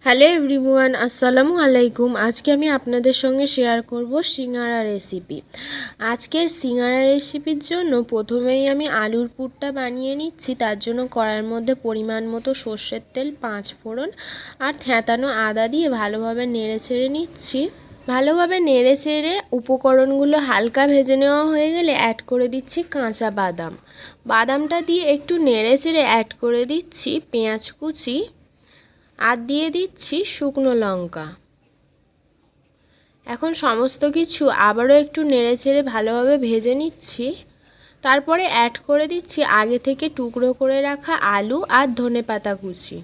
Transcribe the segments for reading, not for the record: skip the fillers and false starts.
Hello everyone, আসসালামু আলাইকুম। আজকে আমি আপনাদের সঙ্গে শেয়ার করব সিঙ্গারা রেসিপি। আজকের সিঙ্গারা রেসিপির জন্য প্রথমেই আমি আলুর পুরটা বানিয়ে নিচ্ছি। তার জন্য কড়াইয়ের মধ্যে পরিমাণ মতো সর্ষের তেল, 5 ফোড়ন আর থেঁতানো আদা দিয়ে ভালোভাবে নেড়ে চেড়ে নিচ্ছি। ভালোভাবে নেড়ে চেড়ে উপকরণগুলো হালকা ভেজে নেওয়া হয়ে গেলে অ্যাড করে দিচ্ছি কাঁচা বাদাম। বাদামটা দিয়ে একটু নেড়ে চেড়ে অ্যাড করে দিচ্ছি পেঁয়াজ কুচি আর দিয়ে দিচ্ছি শুকনো লঙ্কা। এখন সমস্ত কিছু আবারও একটু নেড়েচেড়ে ভালোভাবে ভেজে নিচ্ছি। তারপরে অ্যাড করে দিচ্ছি আগে থেকে টুকরো করে রাখা আলু আর ধনেপাতা কুচি।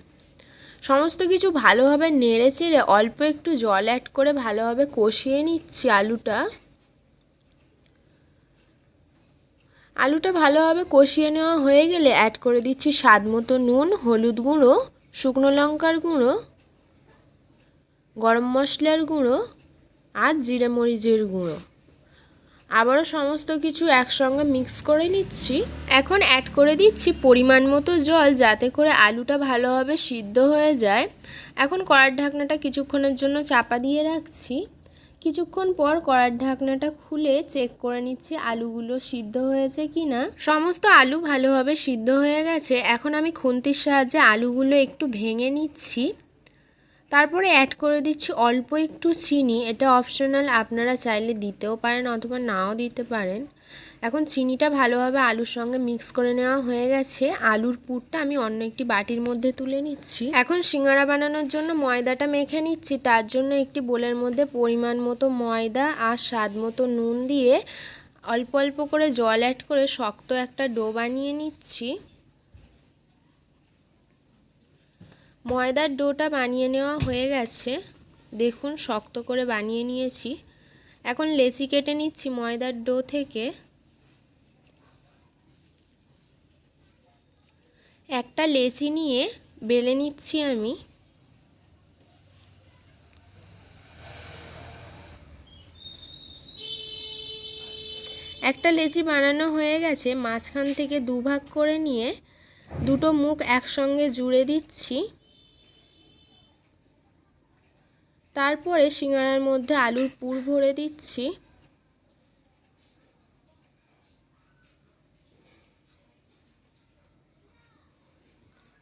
সমস্ত কিছু ভালোভাবে নেড়েচেড়ে অল্প একটু জল অ্যাড করে ভালোভাবে কষিয়ে নিচ্ছি আলুটা ভালোভাবে কষিয়ে নেওয়া হয়ে গেলে অ্যাড করে দিচ্ছি স্বাদ মতো নুন, হলুদ গুঁড়ো, শুকনো লঙ্কার গুঁড়ো, গরম মশলার গুঁড়ো আর জিরে মরিচের গুঁড়ো। আবারও সমস্ত কিছু একসঙ্গে মিক্স করে নিচ্ছি। এখন অ্যাড করে দিচ্ছি পরিমাণ মতো জল, যাতে করে আলুটা ভালোভাবে সিদ্ধ হয়ে যায়। এখন কড়ার ঢাকনাটা কিছুক্ষণের জন্য চাপা দিয়ে রাখছি। কিছুক্ষণ পর কড়ার ঢাকনাটা খুলে চেক করে নিচ্ছি আলুগুলো সিদ্ধ হয়েছে কি না। সমস্ত আলু ভালোভাবে সিদ্ধ হয়ে গেছে। এখন আমি খুন্তির সাহায্যে আলুগুলো একটু ভেঙে নিচ্ছি। তারপরে অ্যাড করে দিচ্ছি অল্প একটু চিনি। এটা অপশনাল, আপনারা চাইলে দিতেও পারেন অথবা নাও দিতে পারেন। এখন চিনিটা ভালোভাবে আলুর সঙ্গে মিক্স করে নেওয়া হয়ে গেছে। আলুর পুরটা আমি অন্য একটি বাটির মধ্যে তুলে নিচ্ছি। এখন সিঙ্গারা বানানোর জন্য ময়দাটা মেখে নিচ্ছি। তার জন্য একটি বোলের মধ্যে পরিমাণ মতো ময়দা আর স্বাদ মতো নুন দিয়ে অল্প অল্প করে জল অ্যাড করে শক্ত একটা ডো বানিয়ে নিচ্ছি। ময়দার ডোটা বানিয়ে নেওয়া হয়ে গেছে। দেখুন শক্ত করে বানিয়ে নিয়েছি। এখন লেচি কেটে নিচ্ছি ময়দার ডো থেকে। একটা লেচি নিয়ে বেলে নিচ্ছি আমি। একটা লেচি বানানো হয়ে গেছে। মাঝখান থেকে দুভাগ করে নিয়ে দুটো মুখ একসঙ্গে জুড়ে দিচ্ছি। তারপরে সিঙ্গারার মধ্যে আলুর পুর ভরে দিচ্ছি।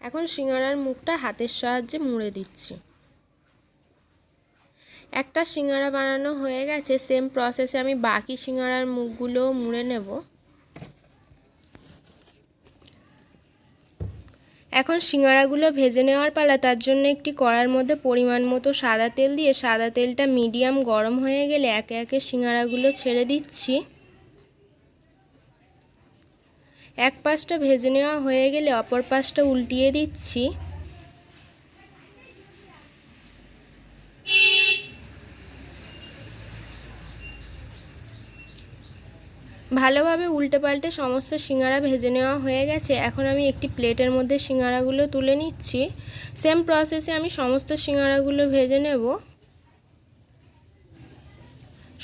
এখন সিঙ্গারার মুখটা হাতের সাহায্যে মুড়ে দিচ্ছি। একটা সিঙ্গারা বানানো হয়ে গেছে। সেম প্রসেসে আমি বাকি সিঙ্গারার মুখগুলোও মুড়ে নেব। এখন সিঙ্গারাগুলো ভেজে নেওয়ার পালা। তার জন্য একটি কড়ার মধ্যে পরিমাণ মতো সাদা তেল দিয়ে সাদা তেলটা মিডিয়াম গরম হয়ে গেলে একে একে সিঙ্গারাগুলো ছেড়ে দিচ্ছি। এক পাশটা ভেজে নেওয়া হয়ে গেলে অপর পাশটা উল্টিয়ে দিচ্ছি। ভালোভাবে উল্টে পাল্টে সমস্ত সিঙ্গারা ভেজে নেওয়া হয়ে গেছে। এখন আমি একটি প্লেটের মধ্যে সিঙ্গারাগুলো তুলে নিচ্ছি। সেম প্রসেসে আমি সমস্ত সিঙ্গারাগুলো ভেজে নেব।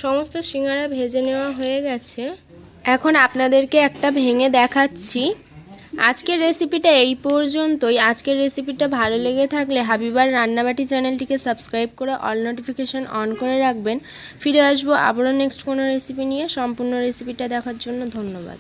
সমস্ত সিঙ্গারা ভেজে নেওয়া হয়ে গেছে। এখন আপনাদেরকে একটা ভেঙে দেখাচ্ছি। আজকের রেসিপিটা এই পর্যন্তই। আজকের রেসিপিটা ভালো লেগে থাকলে হাবিবার রান্নাবাটি চ্যানেলটিকে সাবস্ক্রাইব করে অল নোটিফিকেশান অন করে রাখবেন। ফিরে আসবো আবারও নেক্সট কোনো রেসিপি নিয়ে। সম্পূর্ণ রেসিপিটা দেখার জন্য ধন্যবাদ।